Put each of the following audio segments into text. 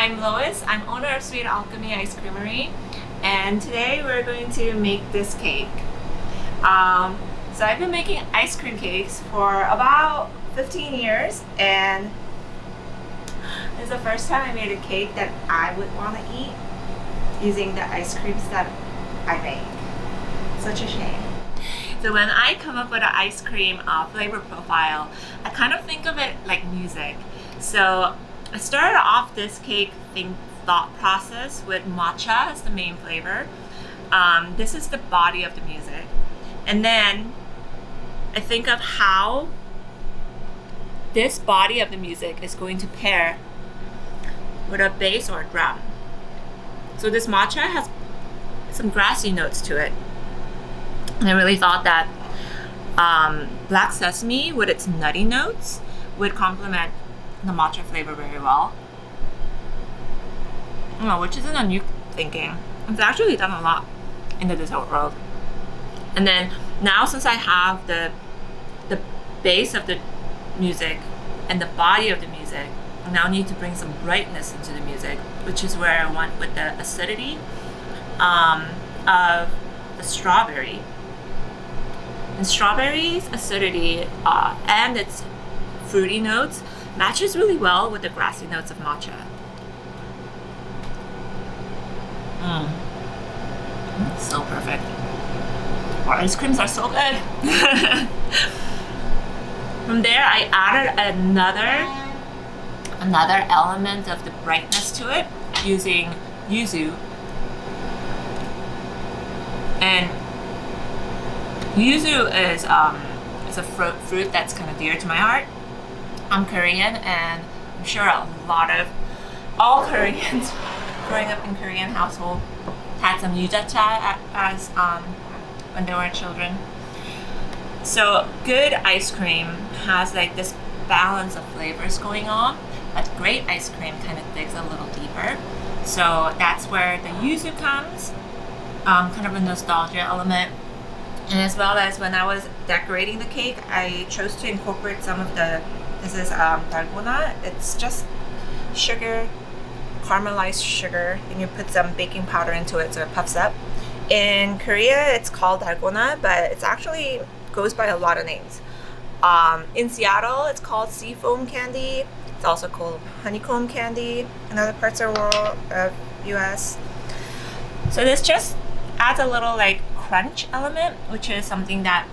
I'm Lois. I'm owner of Sweet Alchemy Ice Creamery, and today we're going to make this cake. So I've been making ice cream cakes for about 15 years, and this is the first time I made a cake that I would want to eat using the ice creams that I make. Such a shame. So when I come up with an ice cream flavor profile, I kind of think of it like music. So I started off this cake thought process with matcha as the main flavor. This is the body of the music. And then I think of how this body of the music is going to pair with a bass or a drum. So this matcha has some grassy notes to it. And I really thought that black sesame with its nutty notes would complement the matcha flavor very well. Which isn't a new thinking. It's actually done a lot in the dessert world. And then now, since I have the base of the music and the body of the music, I now need to bring some brightness into the music, which is where I went with the acidity of the strawberry. And strawberry's acidity and its fruity notes matches really well with the grassy notes of matcha. So perfect. Our ice creams are so good. From there, I added another element of the brightness to it using yuzu. And yuzu is a fruit that's kind of dear to my heart. I'm Korean, and I'm sure all Koreans growing up in Korean household had some yujacha as when they were children. So good ice cream has like this balance of flavors going on, but great ice cream kind of digs a little deeper. So that's where the yuzu comes, kind of a nostalgia element. And as well as when I was decorating the cake, I chose to incorporate some of this is dalgona. It's just sugar, caramelized sugar, and you put some baking powder into it so it puffs up. In Korea, it's called dalgona, but it's actually goes by a lot of names. In Seattle, it's called seafoam candy. It's also called honeycomb candy in other parts of the world, US. So this just adds a little like crunch element, which is something that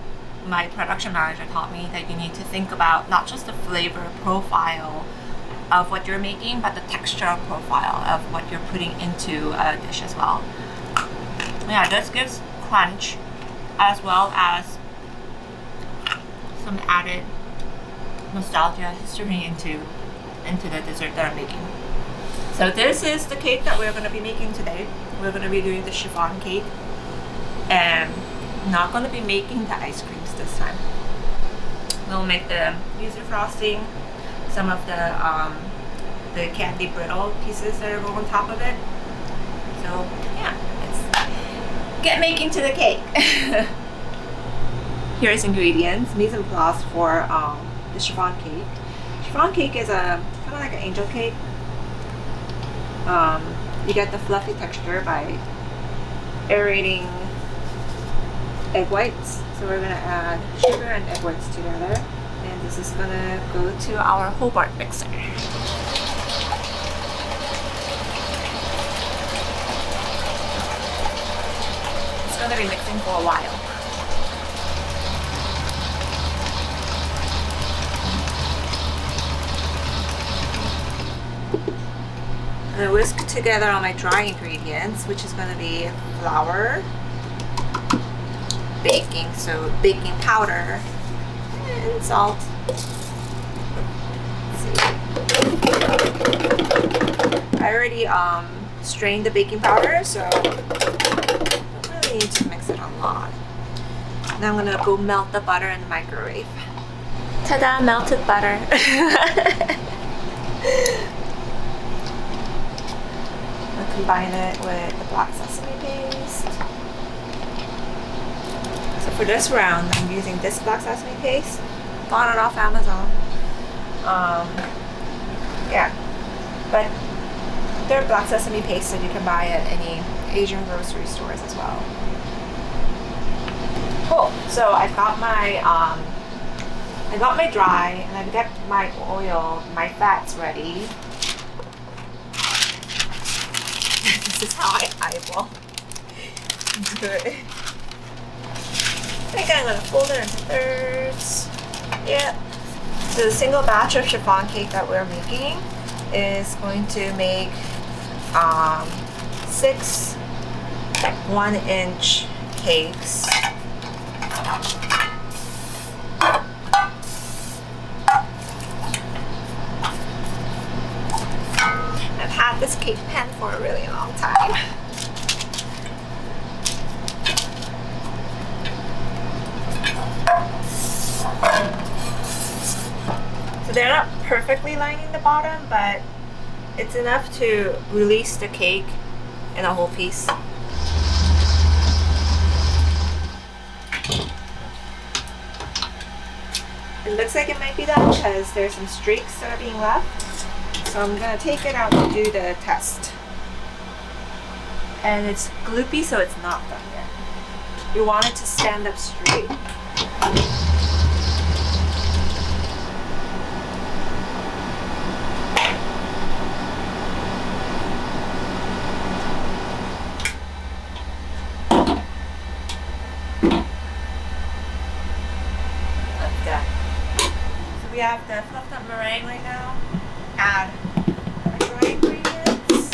my production manager taught me, that you need to think about not just the flavor profile of what you're making, but the texture profile of what you're putting into a dish as well. Yeah, this gives crunch as well as some added nostalgia history into the dessert that I'm making. So this is the cake that we're going to be making today. We're going to be doing the chiffon cake, and not going to be making the ice creams this time. We'll make the yuzu frosting, some of the candy brittle pieces that are on top of it. So yeah, let's get making to the cake. Here's ingredients. Mise en place for the chiffon cake. Chiffon cake is kind of like an angel cake. You get the fluffy texture by aerating egg whites. So we're gonna add sugar and egg whites together, and this is gonna go to our Hobart mixer. It's gonna be mixing for a while. I whisk together all my dry ingredients, which is going to be flour, baking powder, and salt. Let's see. I already strained the baking powder, so I don't really need to mix it a lot. Now I'm going to go melt the butter in the microwave. Ta-da! Melted butter. Combine it with the black sesame paste. So for this round, I'm using this black sesame paste. Bought it off Amazon. Yeah, but They're black sesame paste that you can buy at any Asian grocery stores as well. Cool. So I've got my dry, and I've got my oil, my fats ready. This is how I will do it. I think I'm gonna fold it into thirds. Yep. So the single batch of chiffon cake that we're making is going to make 6 1-inch cakes. I've had this cake pan for a really long time. So they're not perfectly lining the bottom, but it's enough to release the cake in a whole piece. It looks like it might be done because there's some streaks that are being left. So I'm gonna take it out and do the test. And it's gloopy, so it's not done yet. You want it to stand up straight. We have the fluffed up meringue right now. Add our dry ingredients.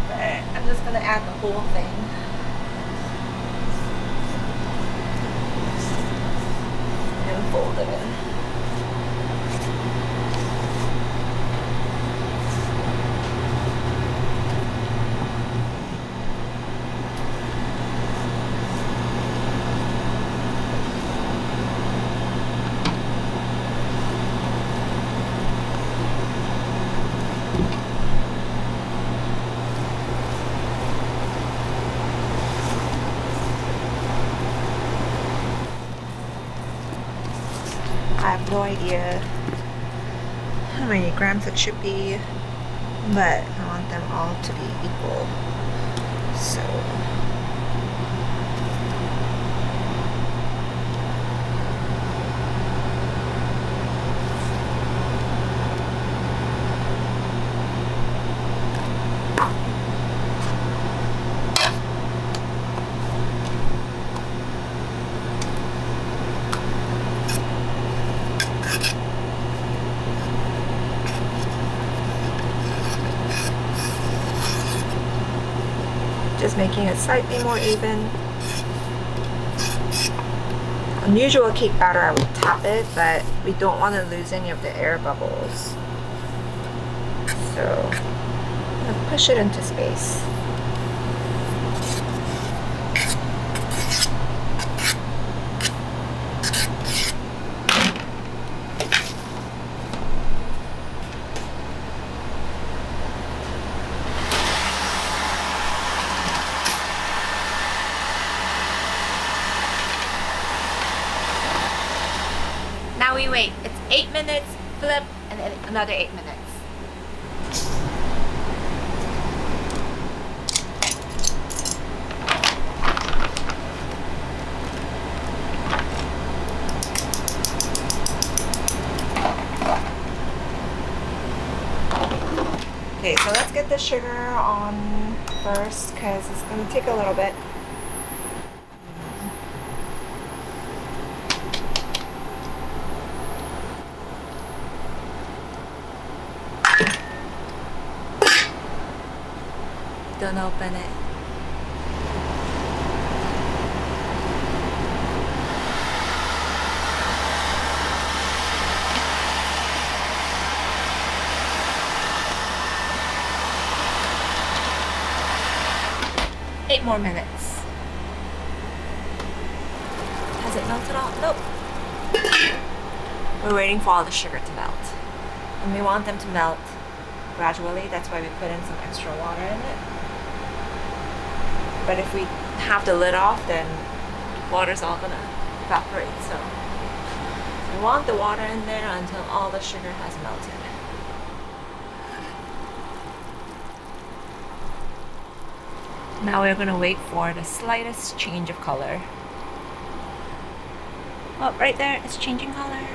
But I'm just gonna add the whole thing. And fold it in. I have no idea how many grams it should be, but I want them all to be equal. So just making it slightly more even. On usual cake batter, I would tap it, but we don't want to lose any of the air bubbles. So I'm gonna push it into space. Now we wait. It's 8 minutes, flip, and then another 8 minutes. Okay, so let's get the sugar on first because it's going to take a little bit. Don't open it. Eight more minutes. Has it melted off? Nope. We're waiting for all the sugar to melt. And we want them to melt gradually. That's why we put in some extra water in it. But if we have the lid off, then water's all gonna evaporate. So we want the water in there until all the sugar has melted. Now we're gonna wait for the slightest change of color. Oh, right there, it's changing color.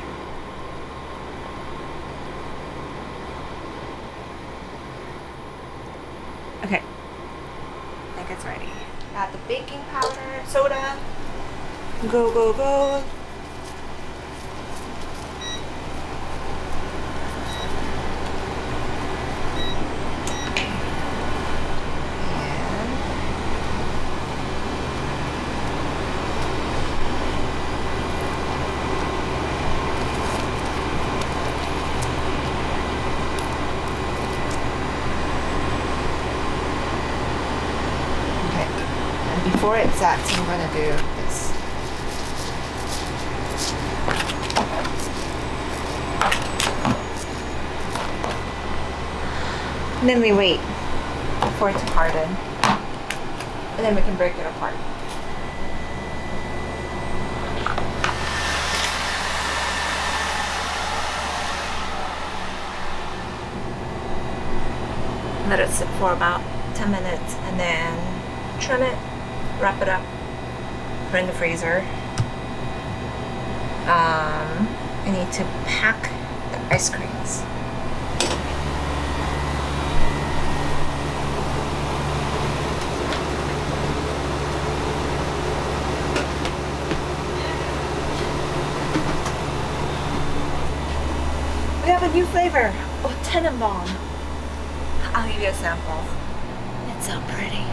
Okay, I think it's ready. Add the baking powder, soda. Go, go, go. Before it sets, I'm going to do this. And then we wait for it to harden. And then we can break it apart. Let it sit for about 10 minutes and then trim it. Wrap it up, put it in the freezer. I need to pack the ice creams. We have a new flavor, Tenenbaum. I'll give you a sample. It's so pretty.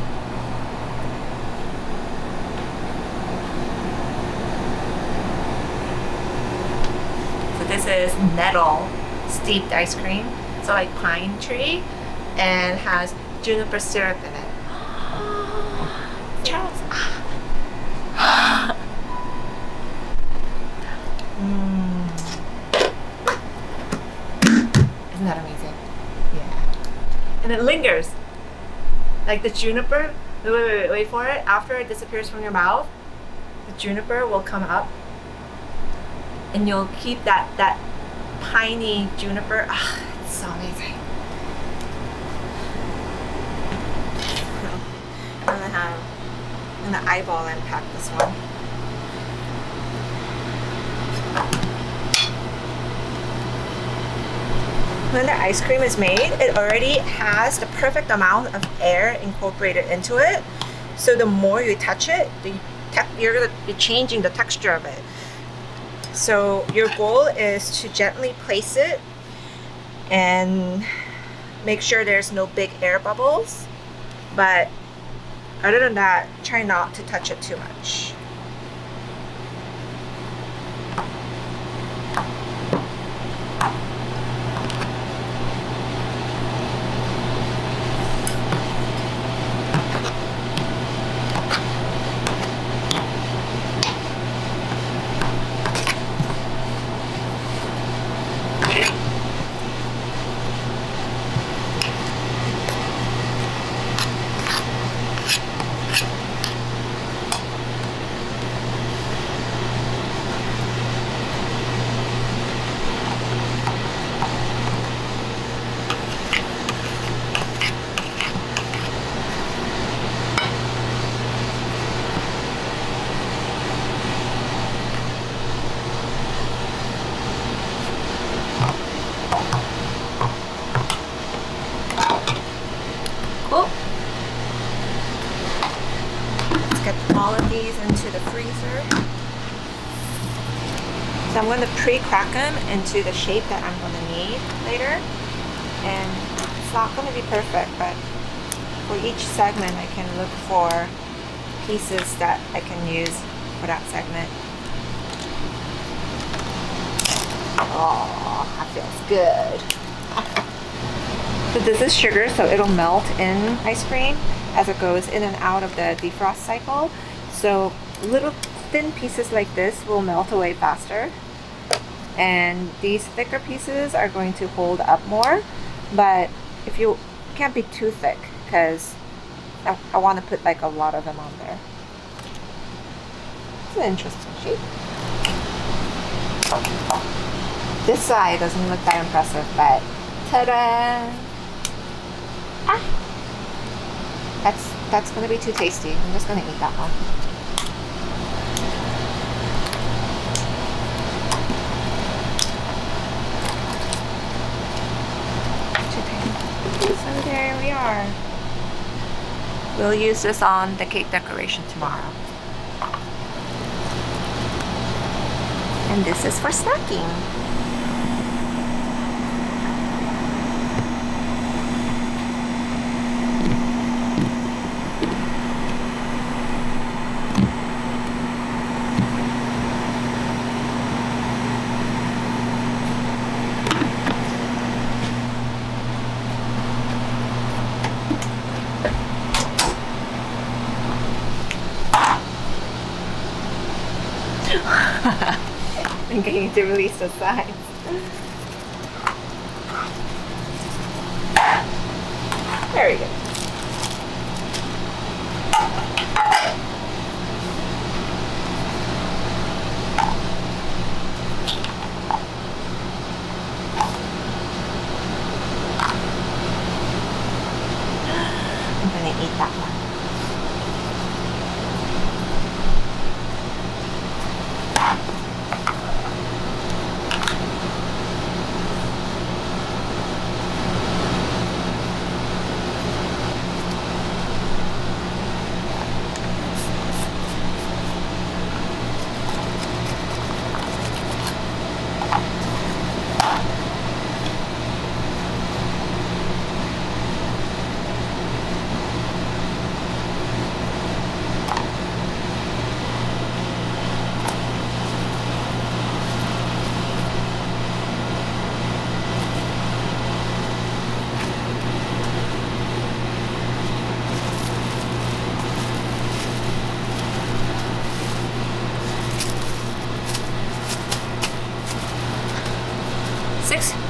This is nettle steeped ice cream. So like pine tree and has juniper syrup in it. Charles. Isn't that amazing? Yeah. And it lingers. Like the juniper. Wait for it. After it disappears from your mouth, the juniper will come up. And you'll keep that piney juniper. It's so amazing. I'm gonna eyeball and pack this one. When the ice cream is made, it already has the perfect amount of air incorporated into it. So the more you touch it, you're gonna be changing the texture of it. So your goal is to gently place it and make sure there's no big air bubbles. But other than that, try not to touch it too much. All of these into the freezer. So I'm going to pre-crack them into the shape that I'm going to need later. And it's not going to be perfect, but for each segment I can look for pieces that I can use for that segment. Oh, that feels good. So this is sugar, so it'll melt in ice cream as it goes in and out of the defrost cycle. So little thin pieces like this will melt away faster, and these thicker pieces are going to hold up more, but if you can't be too thick because I want to put like a lot of them on there. It's an interesting shape. This side doesn't look that impressive, but ta-da! that's gonna be too tasty. I'm just gonna eat that one. So there we are. We'll use this on the cake decoration tomorrow. And this is for snacking. I think I need to release the sides. Very good. I'm gonna eat that one.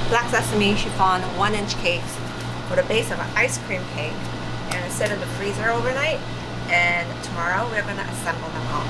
Black sesame chiffon 1-inch cakes with a base of an ice cream cake, and sit in the freezer overnight, and tomorrow we're going to assemble them all.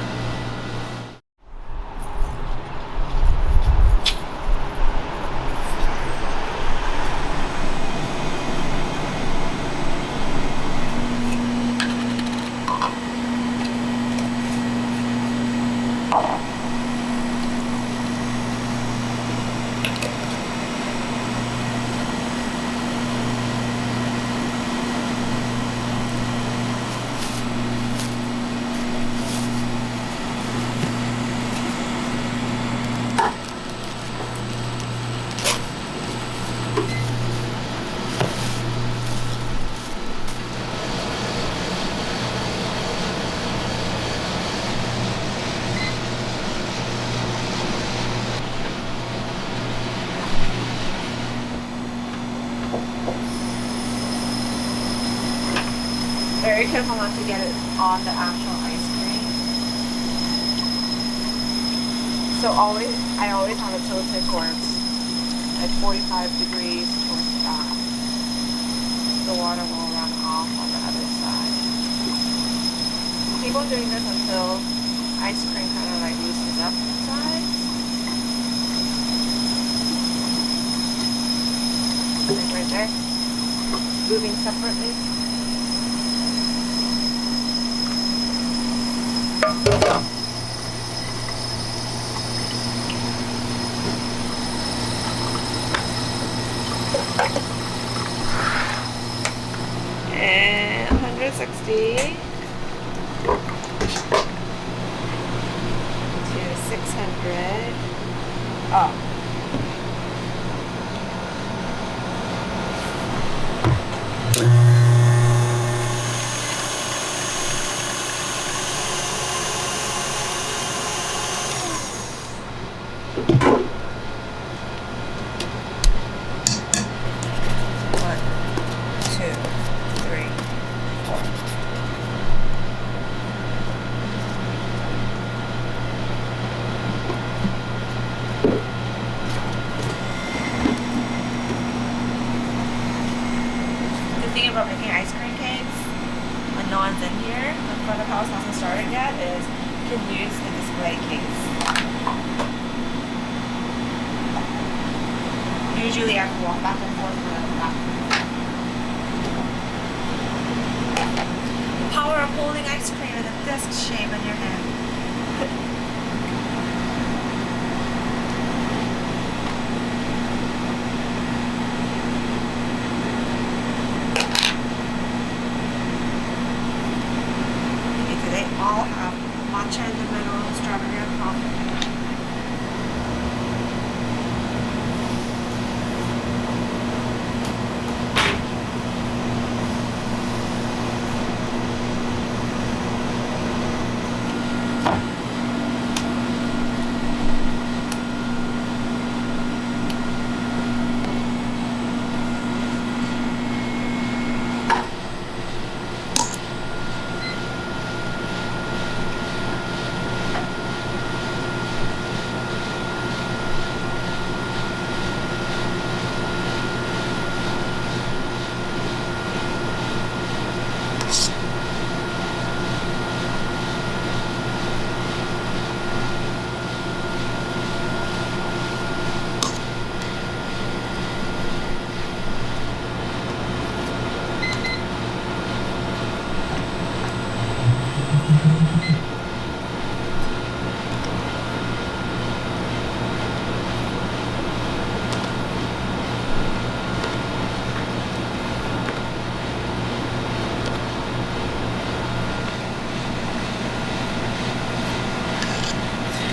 Very careful not to get it on the actual ice cream. So I always have it tilted towards like 45 degrees towards that. The water will run off on the other side. Keep on doing this until ice cream kind of like loosens up inside. Right there. Moving separately. And 160 to 600. Oh. About making ice cream cakes when no one's in here, when front of house hasn't started yet, is you can use the display case. Usually I have to walk back and forth for that. power of holding ice cream in a disc shape in your hand. Okay, they all have matcha in the middle, strawberry on top.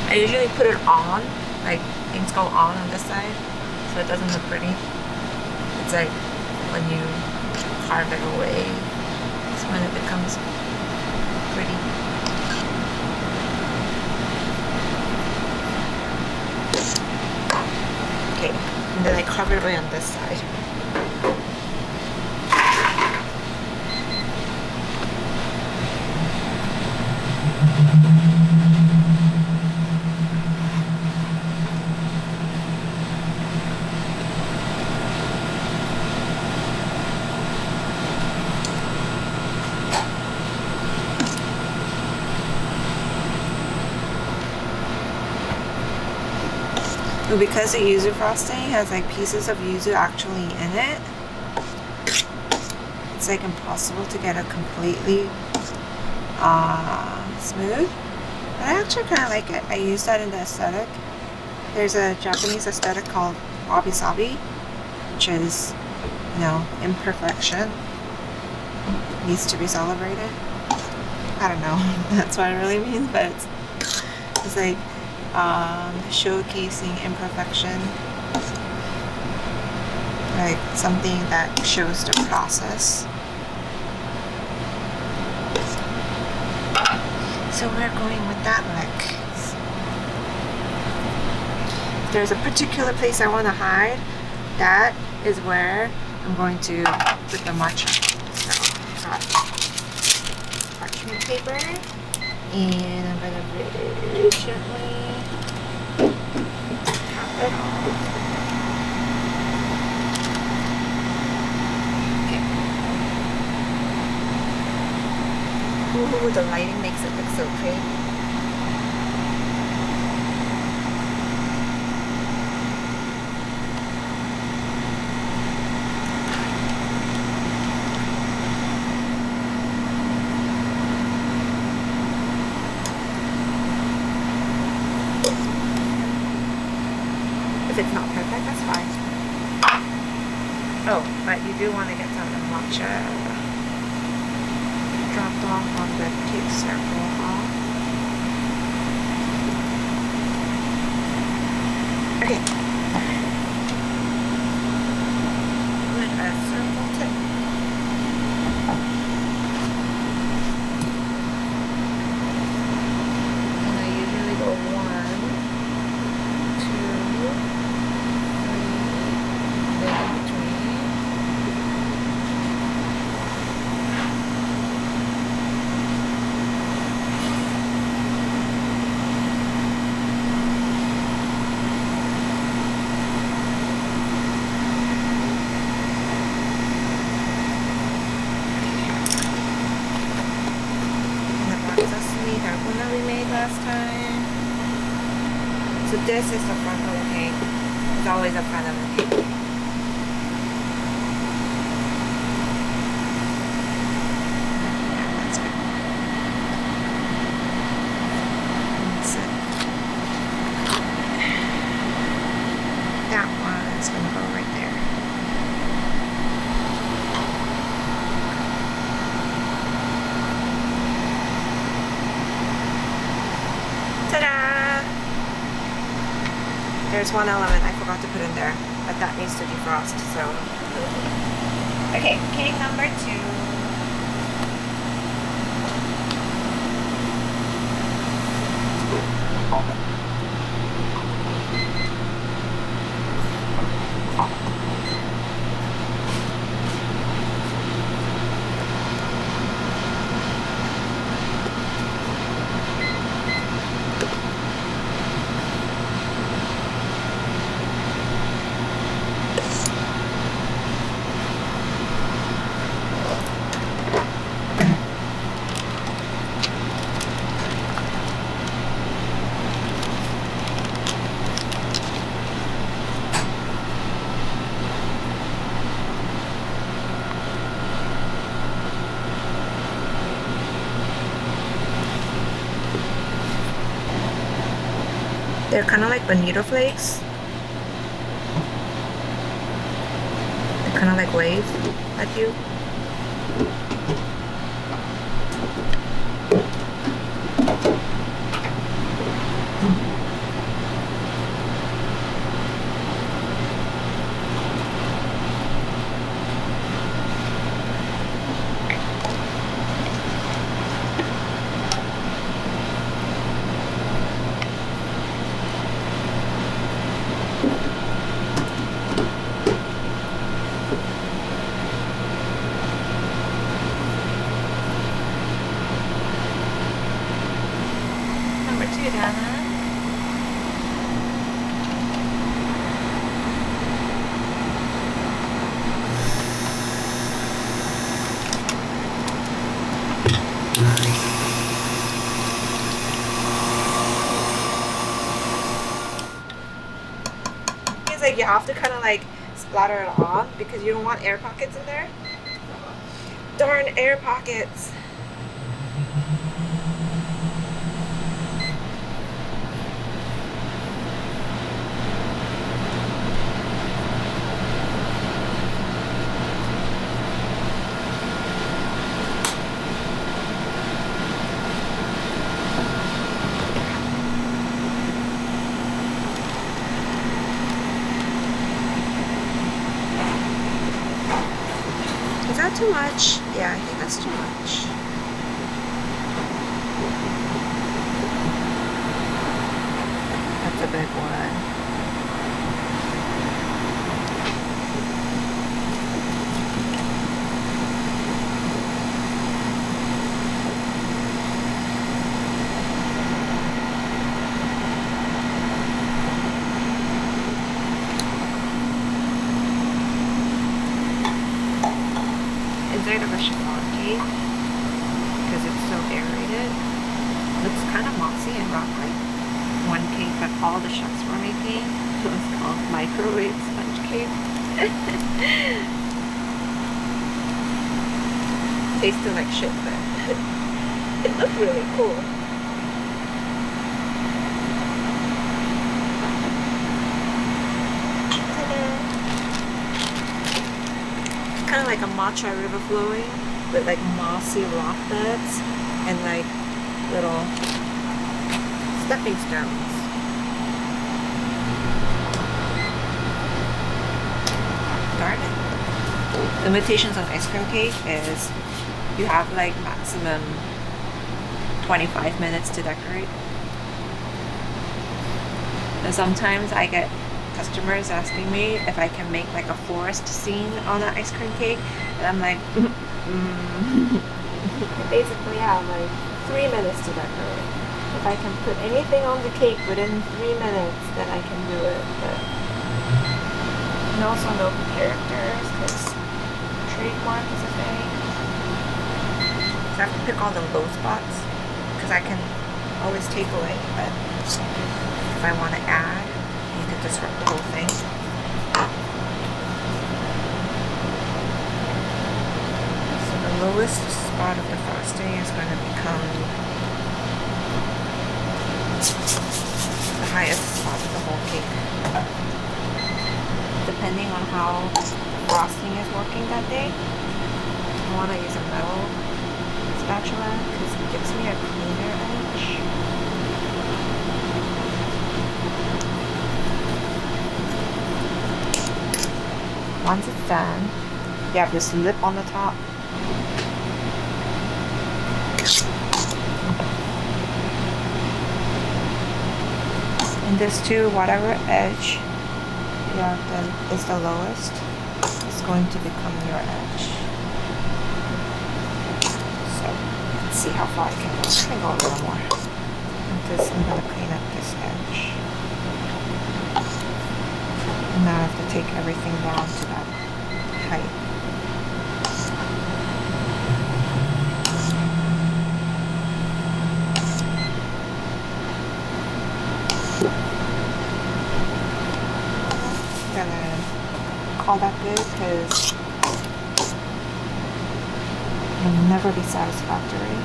I usually put it on, like things go on this side, so it doesn't look pretty. It's like when you carve it away, it's when it becomes pretty. Okay, and then I carve it away on this side. But because the yuzu frosting has like pieces of yuzu actually in it, it's like impossible to get it completely smooth. But I actually kind of like it. I use that in the aesthetic. There's a Japanese aesthetic called wabi-sabi, which is, you know, imperfection needs to be celebrated. I don't know that's what it really means, but it's like showcasing imperfection, like something that shows the process. So we're going with that look. If there's a particular place I want to hide, that is where I'm going to put the matcha. So I've got parchment paper, and I'm going to very gently tap it on. Okay. Ooh, the lighting makes it look so pretty. If it's not perfect, that's fine. Oh, but you do want to get some of the matcha dropped off on the tape circle. Okay. Put a circle tip. And I usually go 1, 2, 3, then between. Sesame dalgona we made last time. So this is the front of the cake. It's always the front of the cake. Yeah, that's good. there's one element I forgot to put in there, but that needs to defrost, so. Okay, cake number 2. They're kind of like bonito flakes. They kind of like wave at you. Like you have to kind of like splatter it on because you don't want air pockets in there. Darn air pockets. Is that too much? Yeah, I think that's too much. That's a big one. Inside of a chiffon cake, because it's so aerated, looks kind of mossy and rock-like. One cake that all the chefs were making was called microwave sponge cake. Tasted like shit, but it looked really cool. Kind of like a matcha river flowing with like mossy rock beds and like little stepping stones. Darn it. Limitations on ice cream cake is you have like maximum 25 minutes to decorate. And sometimes I get customers asking me if I can make like a forest scene on an ice cream cake, and I'm like, I basically have like 3 minutes to decorate. If I can put anything on the cake within 3 minutes, then I can do it. But and also know the characters, because trademark is a thing. So I have to pick all the low spots, because I can always take away, but if I want to add, you could disrupt the whole thing. So the lowest spot of the frosting is going to become the highest spot of the whole cake. Depending on how frosting is working that day, I want to use a metal spatula because it gives me a cleaner edge. once it's done, you have this lip on the top. And this too, whatever edge is the lowest, is going to become your edge. So let's see how far I can go. I can go a little more. Because I'm going to clean up this edge. And now I have to take everything down to that height. I'm gonna call that good because it'll never be satisfactory.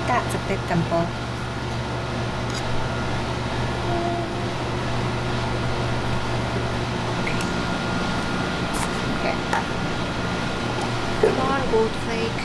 That's a big dimple. Okay. Come on, gold flake.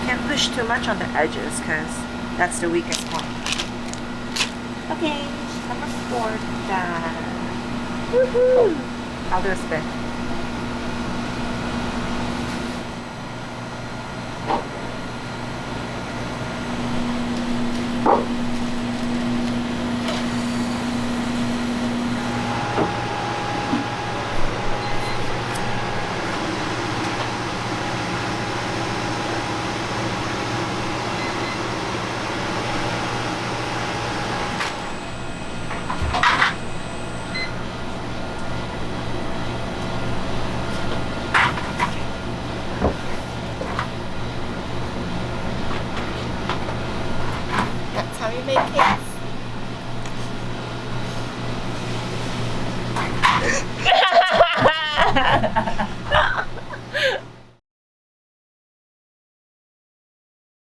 Can't push too much on the edges because that's the weakest point. Okay, number 4 done. Woohoo! I'll do a spin.